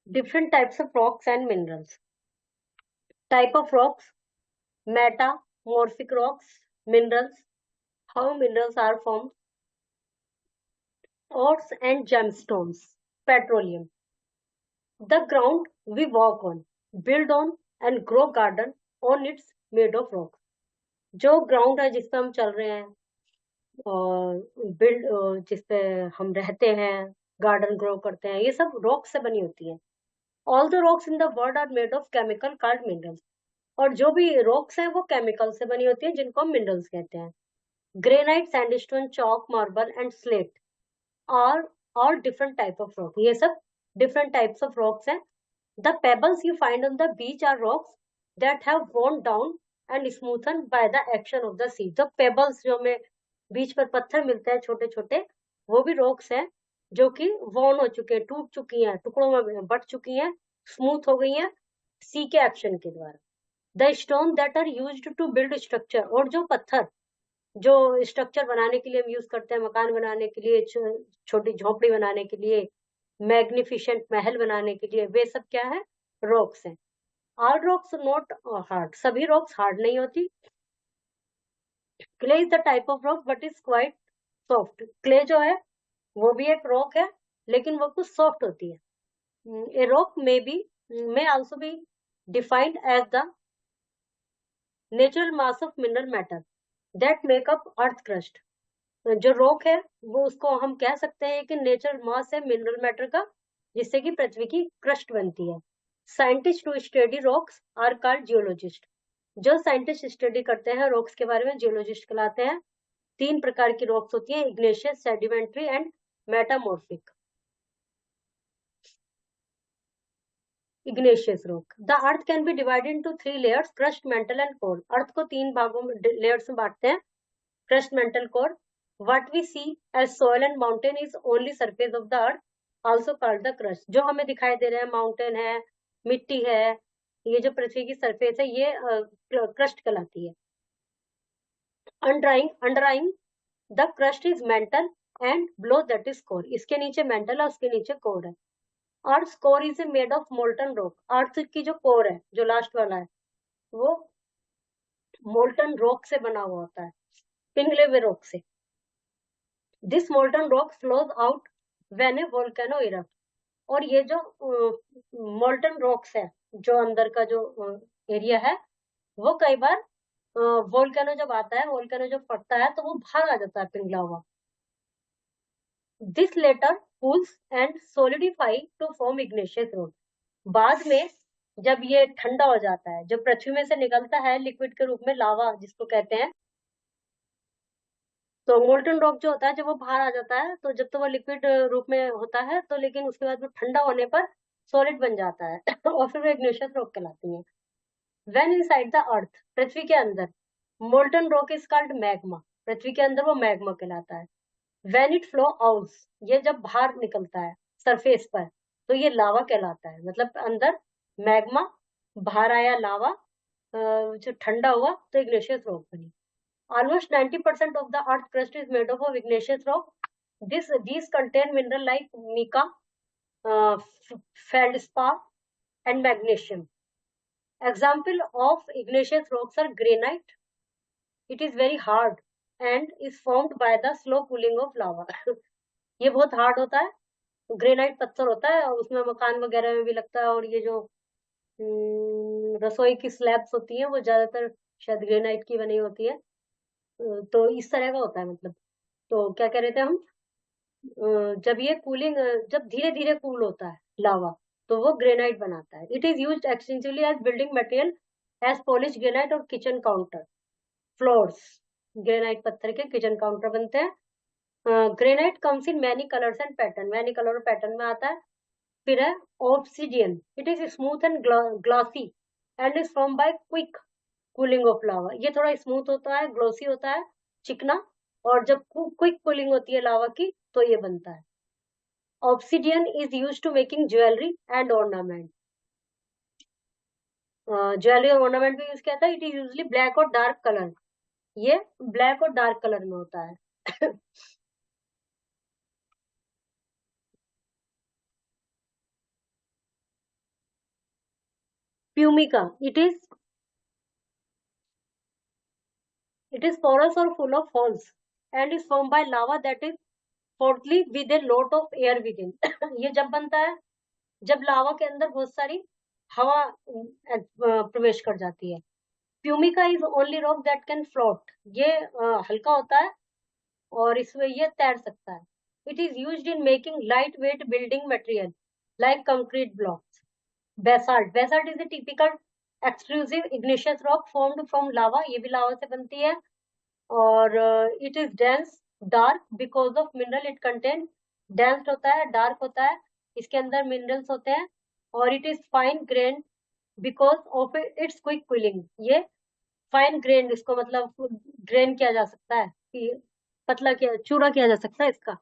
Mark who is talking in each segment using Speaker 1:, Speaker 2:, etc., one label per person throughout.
Speaker 1: Different types of rocks and minerals. Type of rocks: metamorphic rocks. Minerals: how minerals are formed. Ores and gemstones. Petroleum: the ground we walk on, build on and grow garden on, it's made of rock. जो ground है जिस पे हम चल रहे हैं और build जिस पे हम रहते हैं, गार्डन ग्रो करते हैं, ये सब रॉक से बनी होती है. All the rocks in the world are made of chemical called minerals. और जो भी रॉक्स हैं वो केमिकल से बनी होती है जिनको हम मिनरल्स कहते हैं. Granite, sandstone, chalk, marble and slate are all different type of rock. ये सब डिफरेंट टाइप्स ऑफ रॉक्स हैं. The pebbles you find on the beach are rocks that have worn down and smoothened by the action of the sea. तो pebbles जो हमें बीच पर पत्थर मिलते हैं छोटे छोटे, वो भी rocks हैं जो कि worn हो चुके हैं, टूट चुकी हैं, टुकड़ों में बट चुकी हैं, स्मूथ हो गई हैं सी के एक्शन के द्वारा. The stone that are used to build structure, और जो पत्थर जो स्ट्रक्चर बनाने के लिए हम यूज करते हैं, मकान बनाने के लिए, छोटी झोपड़ी बनाने के लिए, मैग्निफिशेंट महल बनाने के लिए, वे सब क्या है? रॉक्स हैं. All rocks not hard. सभी रॉक्स हार्ड नहीं होती. Clay is the type of rock but is quite soft. Clay जो है वो भी एक रॉक है लेकिन वो कुछ सॉफ्ट होती है. A rock may also be defined as the natural mass of mineral matter that make up earth crust. जो रॉक है वो उसको हम कह सकते हैं कि नेचुरल मास है मिनरल मैटर का, जिससे कि पृथ्वी की क्रस्ट बनती है. Scientist to study rocks are called geologist. जो साइंटिस्ट स्टडी करते हैं रॉक्स के बारे में जियोलॉजिस्ट कहलाते हैं. 3 प्रकार की रॉक्स होती हैं: igneous, sedimentary and metamorphic. Igneous rock. The earth can be divided into 3 layers: crust, mantle and core. Earth को 3 भागों में, लेयर्स में बांटते हैं: crust, mantle, core. What we see as soil and mountain is only surface of the earth, also called the crust. जो हमें दिखाई दे रहे हैं, माउंटेन है, मिट्टी है, ये जो पृथ्वी की सरफेस है, ये क्रस्ट कहलाती है. Underlying the crust is mental and below that is core. इसके नीचे मेंटल है, उसके नीचे कोर है. Earth core is made of molten rock. Earth की जो कोर है, जो लास्ट वाला है, वो मोल्टन रॉक से बना हुआ होता है, पिघले हुए रॉक से. This molten rock flows out when a volcano erupts. और ये जो मोल्टन रॉक्स है, जो अंदर का जो एरिया है, वो कई बार वोल्केनो जब आता है, वोल्केनो जब फटता है, तो वो बाहर आ जाता है पिघला हुआ. This later cools and solidify to form igneous rock. बाद में जब ये ठंडा हो जाता है, जब पृथ्वी में से निकलता है लिक्विड के रूप में लावा जिसको कहते हैं, तो मोल्टन रॉक जो होता है जब वो बाहर आ जाता है, तो जब तो वो लिक्विड रूप में होता है, तो लेकिन उसके बाद वो ठंडा होने पर सॉलिड बन जाता है और फिर वो इग्नेशियस रॉक कहलाती है. व्हेन इनसाइड द अर्थ, पृथ्वी के अंदर, molten rock is called magma. पृथ्वी के अंदर वो मैग्मा कहलाता है. व्हेन इट फ्लो आउट, ये जब बाहर निकलता है सरफेस पर, तो ये लावा कहलाता है. मतलब अंदर मैग्मा, बाहर आया लावा, जो ठंडा हुआ तो इग्नेशियस रॉक बनी. Almost 90% of the earth crust is made up of igneous rock. These contain mineral like mica, feldspar, and magnesium. Example of igneous rocks are granite. It is very hard and is formed by the slow cooling of lava. ये बहुत hard होता है. Granite पत्थर होता है और उसमें मकान वगैरह में भी लगता है. और ये जो रसोई की स्लैब्स होती हैं वो ज्यादातर शायद ग्रेनाइट की बनी होती है. तो इस तरह का होता है. मतलब तो क्या कह रहे थे हम, जब ये कूलिंग, जब धीरे धीरे कूल होता है लावा, तो वो ग्रेनाइट बनाता है. It is used extensively as building material as polish granite और किचन काउंटर फ्लोर्स. ग्रेनाइट पत्थर के किचन काउंटर बनते हैं. Granite comes in many colours and pattern. Many colour और पैटर्न में आता है. फिर है obsidian. It is smooth and glossy and is form by quick cooling of lava. ये थोड़ा स्मूथ होता है, ग्लोसी होता है, चिकना, और जब क्विक कूलिंग होती है लावा की तो ये बनता है. Obsidian is use to making jewellery and ornament. Jewellery और ऑर्नामेंट में यूज किया था. इट इज यूजली ब्लैक और डार्क कलर. ये ब्लैक और डार्क कलर में होता है. Pumica, it is porous or full of holes and is formed by lava that is fourthly with a lot of air within. ये जब बनता है जब लावा के अंदर बहुत सारी हवा प्रवेश कर जाती है. Pumice is only rock that can float. ये हल्का होता है और इसमें ये तैर सकता है. It is used in making light weight building material like concrete blocks. Basalt is a typical exclusive igneous rock formed from lava. ये भी लावा से बनती है और it is dense dark because of mineral it contain. Dense होता है, dark होता है, इसके अंदर मिनरल्स होते हैं. और it is fine grain because of its quick cooling. ये फाइन ग्रेन, इसको मतलब ग्रेन किया जा सकता है, पतला किया, चूरा किया जा सकता है इसका.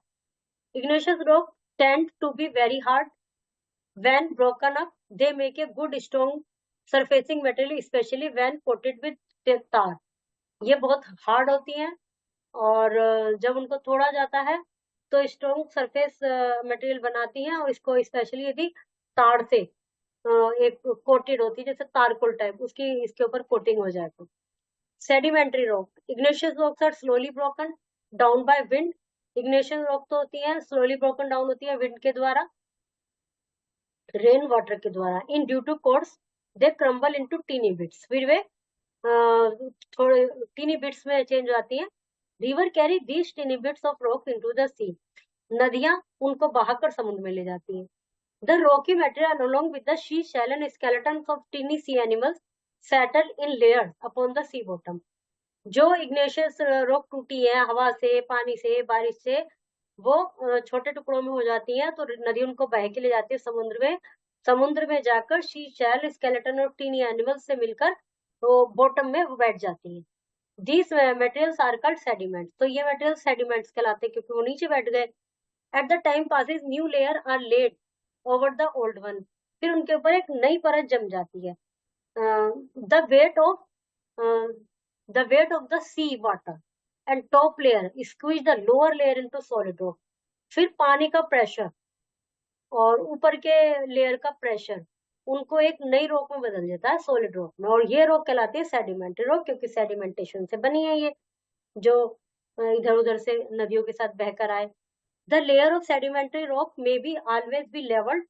Speaker 1: igneous rock tend to be very hard. When broken up, they make a good strong surfacing material, especially when coated with tar. ये बहुत हार्ड होती हैं और जब उनको तोड़ा जाता है तो स्ट्रॉन्ग सरफेस मटेरियल बनाती हैं. और इसको स्पेशली यदि तार से एक कोटेड होती है, जैसे तारकोल टाइप, उसकी इसके ऊपर कोटिंग हो जाए तो. Sedimentary rock. Igneous rocks are slowly broken down by wind. Igneous rock तो होती है स्लोली ब्रोकन डाउन होती है विंड के द्वारा, रेन वाटर के द्वारा. In due to course they crumble into tiny bits. फिर वे थोड़े टीनी बिट्स में चेंज हो जाती है. River carry these tiny bits of rock into the sea. नदियां उनको बहाकर समुद्र में ले जाती हैं. The rocky material along with the she shell and skeletons of tiny sea animals settle in layers upon the sea bottom. जो igneous rock टूटी है हवा से, पानी से, बारिश से, वो छोटे टुकड़ों में हो जाती हैं तो नदी उनको बह के ले जाती है समुद्र में. समुद्र में जाकर शी शेल, स्केलेटन और टीनी एनिमल्स से मिलकर तो बॉटम में वो बैठ जाती है. These materials are called sediments. तो ये मटेरियल सेडिमेंट्स कहलाते हैं क्योंकि वो नीचे बैठ गए. At the time passes new layer are laid over the old one. फिर उनके ऊपर एक नई परत जम जाती है. The weight of the weight of the sea water and top layer squeeze the lower layer into solid rock. फिर पानी का प्रेशर और ऊपर के लेयर का प्रेशर उनको एक नई रॉक में बदल देता है, सॉलिड रॉक में. और ये रॉक कहलाती है सेडिमेंट्री रॉक क्योंकि सेडिमेंटेशन से बनी है ये, जो इधर उधर से नदियों के साथ बहकर आए. The layer of sedimentary rock may be always be levelled.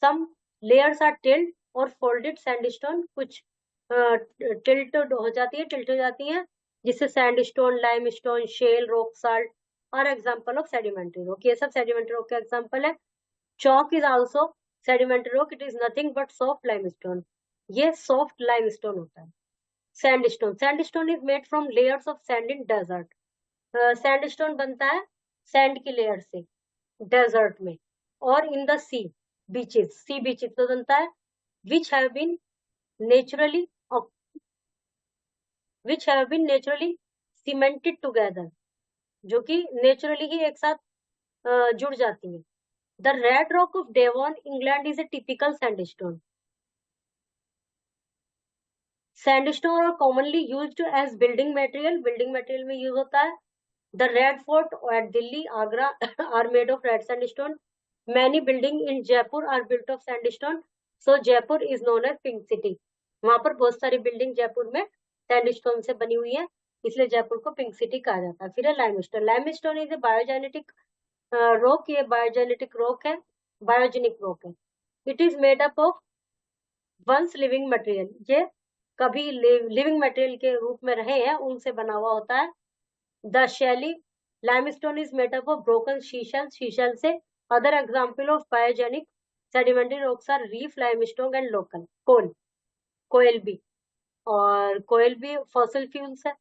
Speaker 1: Some layers are tilted और फोल्डेड सैंडस्टोन. कुछ टिल्ट हो जाती है जिससे sandstone, limestone, shale, rock salt are example of sedimentary rock. ये सब सेडिमेंट्री रॉक के एग्जांपल है. Chalk is also sedimentary rock. It is nothing but soft limestone. ये सॉफ्ट लाइमस्टोन होता है. Sandstone is made from layers of sand in desert. Sandstone बनता है sand की लेयर से डेजर्ट में. और इन द सी बीचेस तो बनता है which have been naturally cemented together, जो कि नेचुरली ही एक साथ जुड़ जाती है. The red rock of Devon England is a typical sandstone. Sandstone are commonly used as building material में यूज होता है. The Red Fort at Delhi, Agra are made of red sandstone. Many building in Jaipur are built of sandstone. So Jaipur is known as Pink City. वहां पर बहुत सारी building Jaipur में sandstone से बनी हुई है, इसलिए जयपुर को पिंक सिटी कहा जाता है. फिर है limestone is a biogenetic rock. ये बायोजेनेटिक रॉक है, बायोजेनिक रॉक है. It is made up of once living material. ये कभी लिविंग मटेरियल के रूप में रहे हैं उनसे बना हुआ होता है. The shelly limestone is made up of broken shells से. Other example of biogenic sedimentary rocks are reef limestone and local coal भी. और कोयल भी फॉसिल फ्यूल्स है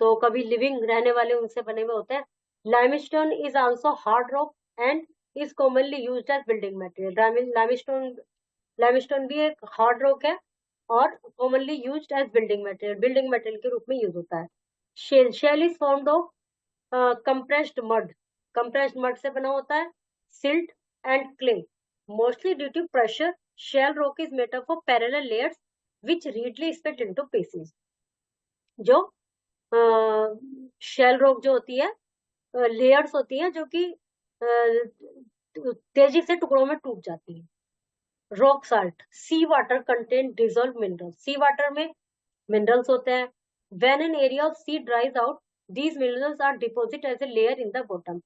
Speaker 1: तो कभी लिविंग रहने वाले उनसे बने हुए होते हैं. Limestone is also hard rock and is commonly used as building material. Limestone भी एक हार्ड रॉक है और commonly used as building material के रूप में यूज होता है. Shale is formed of compressed mud से बना होता है. Silt and clay. Mostly due to pressure shale rock is made up of parallel layers which readily split into pieces. जो शेल रॉक जो होती है लेयर्स होती है जो कि तेजी से टुकड़ों में टूट जाती है. Rock salt, sea water contain dissolve mineral, sea water में मिनरल्स होते हैं. When an area of sea dries out, these minerals are deposit as a layer in the bottom.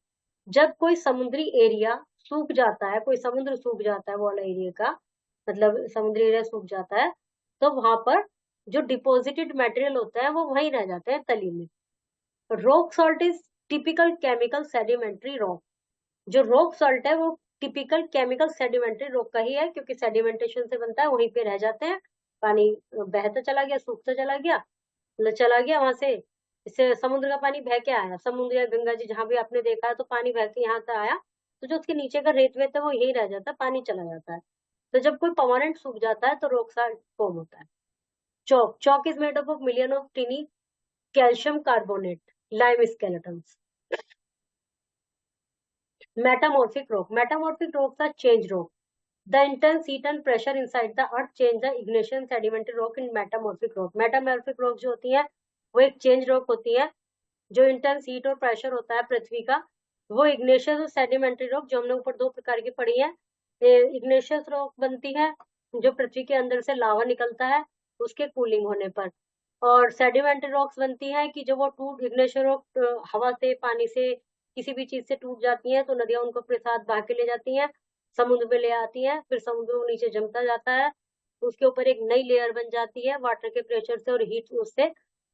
Speaker 1: जब कोई समुद्री एरिया सूख जाता है, कोई समुद्र सूख जाता है, वो वाला एरिया का मतलब समुद्री एरिया सूख जाता है, तो वहां पर जो डिपोजिटेड मटेरियल होता है वो वहीं रह जाते हैं तली में. Rock salt is typical chemical sedimentary rock. जो रॉक सॉल्ट है वो टिपिकल केमिकल सेडिमेंट्री रॉक का ही है, क्योंकि सेडिमेंटेशन से बनता है, वहीं पे रह जाते हैं. पानी बहता चला गया, सूखता चला गया, चला गया वहां से. इससे समुद्र का पानी बह के आया, समुद्र या गंगा जी जहां भी आपने देखा है, तो पानी बह के यहाँ से आया, तो जो उसके नीचे का रेत वेत है वो यही रह जाता है, पानी चला जाता है. तो जब कोई परमानेंट सूख जाता है तो रॉक सॉल्ट फॉर्म होता है. Chalk, chalk is made up of million of tiny calcium carbonate lime skeletons. Metamorphic rock, metamorphic rocks are change rock. The intense heat and pressure inside the earth change the igneous sedimentary rock in metamorphic rock. Metamorphic rock जो होती है वो एक change rock होती है. जो intense heat और pressure होता है पृथ्वी का, वो इग्नेशियस और सेडिमेंट्री रॉक, जो हमने ऊपर दो प्रकार की पढ़ी है. इग्नेशियस रॉक बनती है जो पृथ्वी के अंदर से लावा निकलता है उसके कूलिंग होने पर, और सेडिमेंट्री रॉक्स बनती है कि जो वो टूट इग्नेशियस रॉक हवा से, पानी से, किसी भी चीज से टूट जाती है, तो नदियां उनको अपने साथ बहा के ले जाती हैं, समुद्र में ले आती है, फिर समुद्र में नीचे जमता जाता है, उसके ऊपर एक नई लेयर बन जाती है वाटर के प्रेशर से और हीट उससे,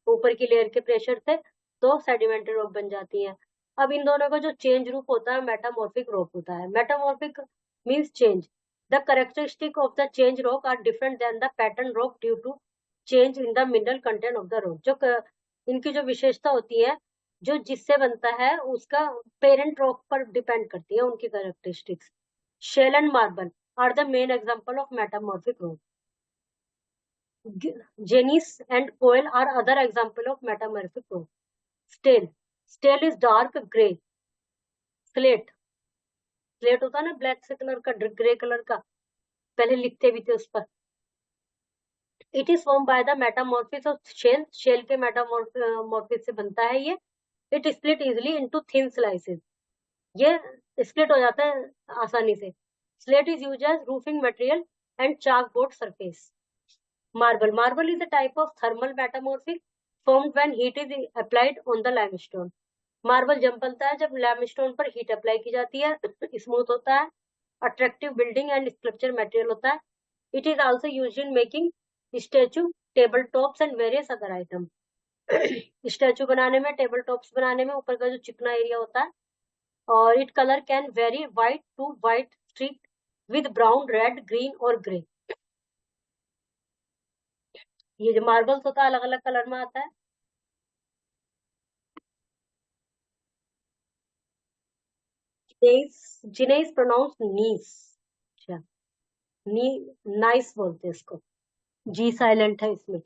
Speaker 1: ऊपर की लेयर के प्रेशर से, तो सेडिमेंट्री रॉक बन जाती है. अब इन दोनों का जो चेंज रूप होता है मेटामॉर्फिक रॉक होता है. Metamorphic means change. The characteristic of the change rock are different than the pattern rock due to change in the mineral content of the rock. जो इनकी जो विशेषता होती है, जो जिससे बनता है उसका पेरेंट रॉक पर डिपेंड करती है उनकी characteristics. Shell and marble are the main example of metamorphic rock. Gneiss and coal are other example of metamorphic rock. Stele. Stele is dark gray. Slate. Slate होता है ना ब्लैक से colour का, grey colour का, पहले लिखते भी थे उस पर. It is form by the metamorphism of shale. Shale के मेटामॉर्फिस से बनता है ये. It split easily into thin slices. ये स्प्लिट हो जाता है आसानी से. Slate is used as roofing material and chalkboard surface. Marble. Marble is a type of thermal metamorphic formed when heat is applied on the limestone. Marble जब बनता है जब लाइमस्टोन पर हीट अप्लाई की जाती है, स्मूथ होता है, attractive building and structure material होता है. It is also used in making statue, table tops and various other item. Statue बनाने में, टेबल टॉप्स बनाने में ऊपर का जो चिकना एरिया होता है. और it colour can vary white to white streak with brown, red, green और ग्रे. ये जो मार्बल्स होता है अलग अलग कलर में आता है. जिन्हें इज प्रोनाउंस नीस. अच्छा, नी, नाइस बोलते हैं इसको, जी साइलेंट है इसमें.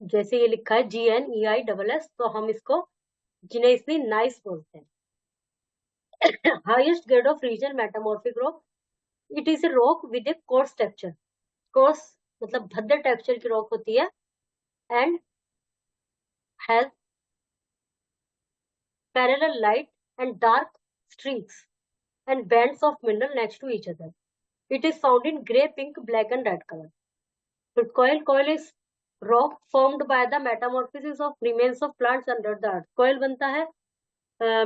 Speaker 1: जैसे ये लिखा है GNEISS, तो हम इसको जिन्हें इसमें नाइस बोलते हैं. Highest grade of region metamorphic rock. It is a rock with a coarse texture. Coarse मतलब भद्दे टेक्सचर की रॉक होती है. And has parallel light and dark strings and bands of mineral next to each other. It is found in grey, pink, black and red color. So coil is rock formed by the metamorphosis of remains of plants under the earth. Coil बनता है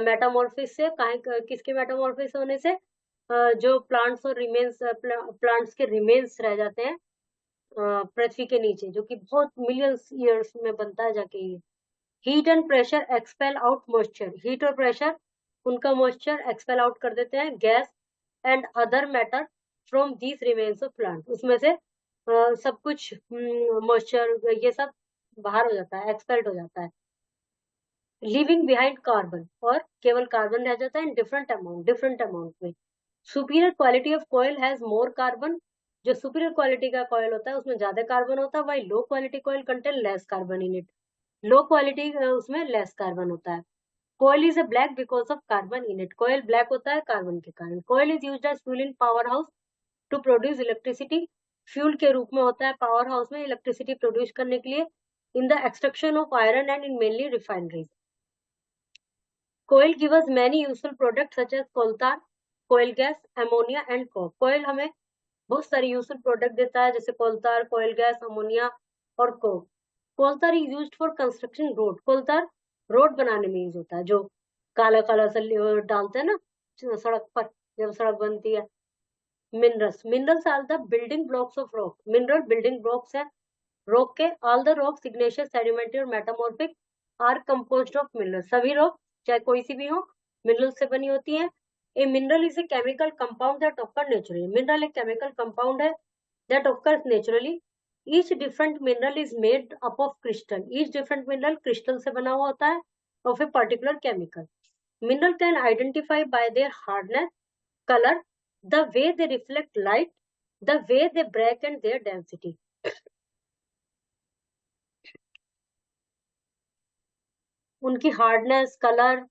Speaker 1: metamorphosis से. किसके metamorphosis होने से? जो plants और remains, plants के remains रह जाते हैं पृथ्वी के नीचे, जो कि बहुत मिलियंस ईयर्स में बनता है जाके ये. Heat and pressure expel out moisture. Heat और प्रेशर उनका मॉइस्चर एक्सपेल आउट कर देते हैं gas and other matter from these remains of plant. उसमें से सब कुछ मॉइस्चर ये सब बाहर हो जाता है, एक्सपेल्ड हो जाता है. लिविंग बिहाइंड कार्बन, और केवल कार्बन रह जाता है इन डिफरेंट अमाउंट में. Superior quality of coil has more carbon. जो सुपीरियर क्वालिटी का कॉयल होता है उसमें ज्यादा कार्बन होता है, वही low quality coil contain less carbon in it. Low quality उसमें लेस कार्बन होता है. Coal is a black because of carbon in it. Coal black होता है कार्बन के कारण. Coal is used as fuel in power house to produce electricity. Fuel के रूप में होता है पावर हाउस में इलेक्ट्रिसिटी प्रोड्यूस करने के लिए. In the extraction of iron and in mainly refineries. Coal gives us many useful products such as coal tar, coal gas, ammonia and coke. Coal हमें बहुत सारी यूजफुल प्रोडक्ट देता है, जैसे कोलतार, कोयल गैस, अमोनिया और coke. Coal tar is used for construction road. Coal tar road बनाने में use होता है, जो काला काला सा डालते हैं ना सड़क पर जब सड़क बनती है। Minerals, minerals are the building blocks of rock. Mineral building blocks है रॉक के। All the rock igneous, sedimentary और metamorphic are composed of mineral. सभी रॉक चाहे कोई सी भी हो मिनरल से बनी होती है। A mineral is a chemical compound that occur naturally. Mineral एक केमिकल कंपाउंड है that occurs naturally. Each different mineral is made up of crystal. Each different mineral crystal से बना हुआ होता है of a particular chemical. Mineral can identify bye there hardness, color, the way they reflect light, the way they break and their density. उनकी hardness, colour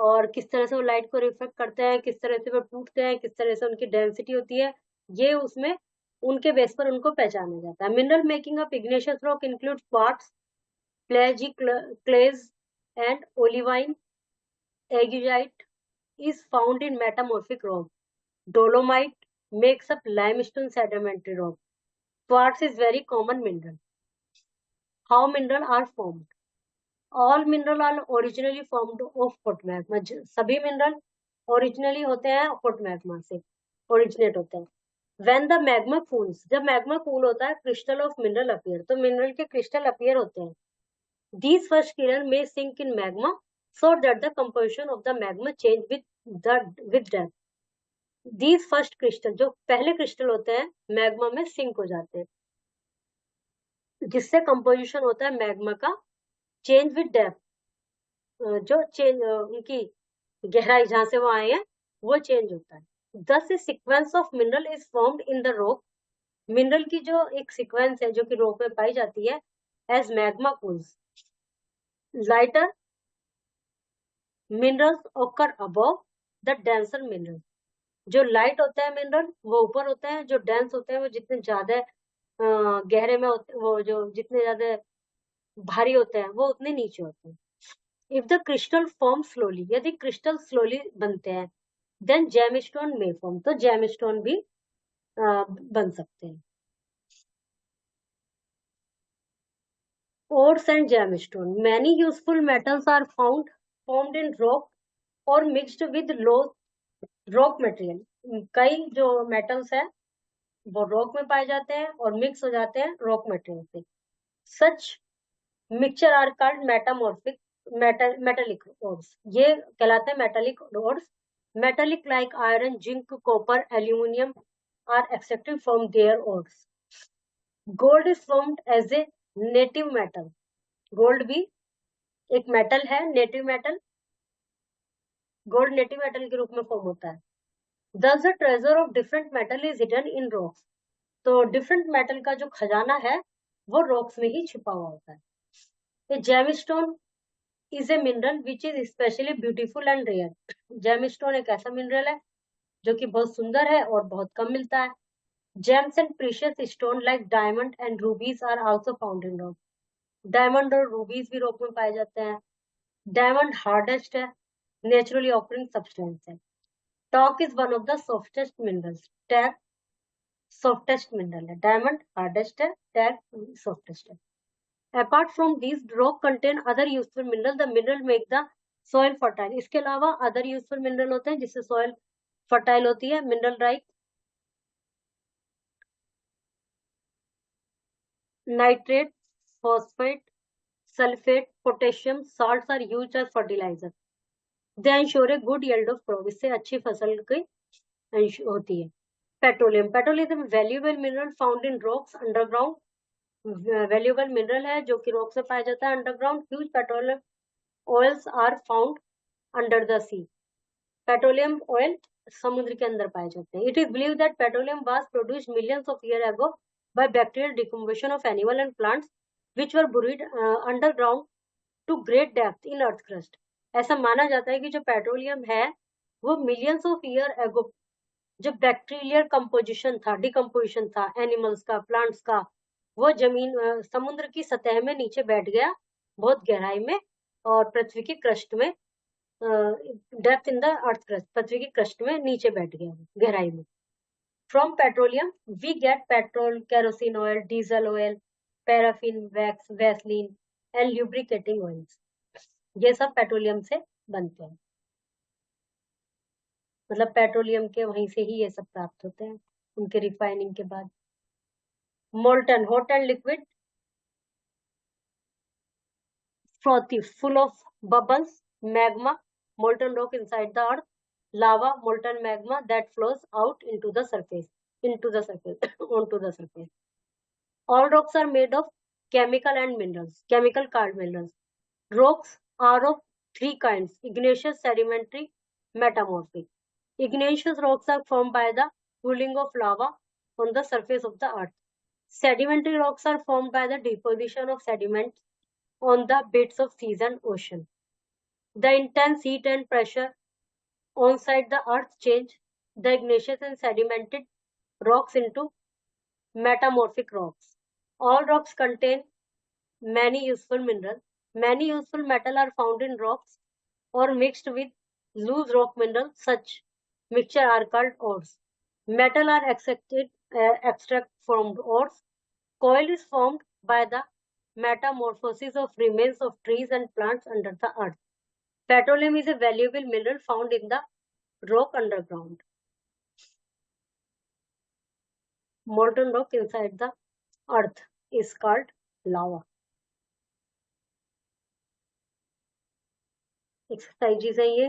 Speaker 1: और किस तरह से वो लाइट को रिफ्लेक्ट करते हैं, किस तरह से वो टूटते हैं, किस तरह से उनकी डेंसिटी होती है, ये उसमें उनके बेस पर उनको पहचाना जाता है। Mineral making of igneous rock include quartz, plagioclase and olivine. Augite is found in metamorphic rock. Dolomite makes up limestone sedimentary rock. Quartz is very common mineral. How mineral are formed? All mineral are originally formed of hot magma. सभी mineral originally होते हैं hot magma से originate होते हैं. When the magma cools, जब magma cool होता है, crystal of mineral appear. तो mineral के crystal appear होते हैं. These first crystal may sink in magma so that the composition of the magma change with depth. These first crystal, जो पहले crystal होते हैं मैग्मा में सिंक हो जाते हैं, जिससे कंपोजिशन होता है मैग्मा का चेंज विद डेप्थ। जो चेंज उनकी गहराई जहां से वो आए हैं वो चेंज होता है। Thus a sequence of mineral is formed in the rock. Mineral की जो एक सीक्वेंस है जो कि रॉक में पाई जाती है as magma cools. Lighter minerals occur above the denser mineral. जो लाइट होता है मिनरल वो ऊपर होते हैं, जो डेंस होते हैं वो जितने ज्यादा गहरे में होते, वो जो जितने ज्यादा भारी होते हैं वो उतने नीचे होते हैं। If the crystal form slowly, यदि क्रिस्टल स्लोली बनते हैं, देन जेमस्टोन में फॉर्म, तो जेमस्टोन भी बन सकते हैं। Ores and gemstone, many useful metals are formed in rock और mixed with low rock material. कई जो मेटल्स है वो रॉक में पाए जाते हैं और मिक्स हो जाते हैं रॉक मटेरियल से। Such mixture are called metamorphic metallic ores. ये कहलाते हैं metallic ores. Metallic like iron, zinc, copper, aluminium are accepted from their ores. Gold is formed as a native metal. Gold भी एक metal है, native metal. Gold native metal के रूप में form होता है। Thus the treasure of different metal is hidden in rocks. तो different metal का जो खजाना है वो रॉक्स में ही छुपा हुआ होता है। Gemstone is a mineral which is specially beautiful and rare. Gemstone एक ऐसा मिनरल है जो कि बहुत सुंदर है और बहुत कम मिलता है। Gems and precious stone like diamond and rubies are also found in rock. Diamond और रूबीज भी रॉक में पाए जाते हैं। डायमंड हार्डेस्ट है, नेचुरली ऑकरिंग सब्सटेंस है। Talc is one of the softest minerals. Talc softest mineral है, diamond hardest है, टैग सॉफ्टेस्ट है। Apart from this rock contain other useful mineral, the mineral make the soil fertile. इसके अलावा other useful mineral होते हैं जिससे soil fertile होती है। Mineral like nitrate, phosphate, sulphate, potassium salts are used as fertiliser. They ensure a good yield of crop. इससे अच्छी फसल की होती है। Petroleum, petroleum valuable mineral found in rocks underground. Valuable mineral है जो कि रॉक से पाया जाता है underground. Huge petroleum oils are found under the sea. Petroleum oil समुद्र के अंदर पाए जाते हैं। It is believe that petroleum was produced millions of year ago by bacterial decomposition of animal and plants which were buried underground to great depth in earth crust. ऐसा माना जाता है कि जो पेट्रोलियम है वो मिलियंस ऑफ ईयर अगो जो bacterial composition था, डिकम्पोजिशन था एनिमल्स का, प्लांट्स का, वो जमीन समुद्र की सतह में नीचे बैठ गया बहुत गहराई में और पृथ्वी की क्रस्ट में depth in the earth crust, पृथ्वी की क्रस्ट में नीचे बैठ गया वो, गहराई में. From petroleum we get petrol, kerosene oil, diesel oil, paraffin, wax, Vaseline and lubricating oils. ये सब पेट्रोलियम से बनते हैं. मतलब पेट्रोलियम के वहीं से ही ये सब प्राप्त होते हैं, उनके रिफाइनिंग के बाद. Molten hot and liquid, frothy, full of bubbles, magma, molten rock inside the earth, lava, molten magma that flows out into the surface, onto the surface. All rocks are made of chemical called minerals. Rocks are of three kinds: igneous, sedimentary, metamorphic. Igneous rocks are formed by the cooling of lava on the surface of the earth. Sedimentary rocks are formed by the deposition of sediments on the beds of seas and ocean. The intense heat and pressure on-site the earth change the igneous and sedimented rocks into metamorphic rocks. All rocks contain many useful minerals. Many useful metals are found in rocks or mixed with loose rock minerals. Such mixture are called ores. Metal are extract from ores. Coal is formed by the metamorphosis of remains of trees and plants under the earth. Petroleum is a valuable mineral found in the rock underground. Molten rock inside the earth is called lava. Exercises है ये.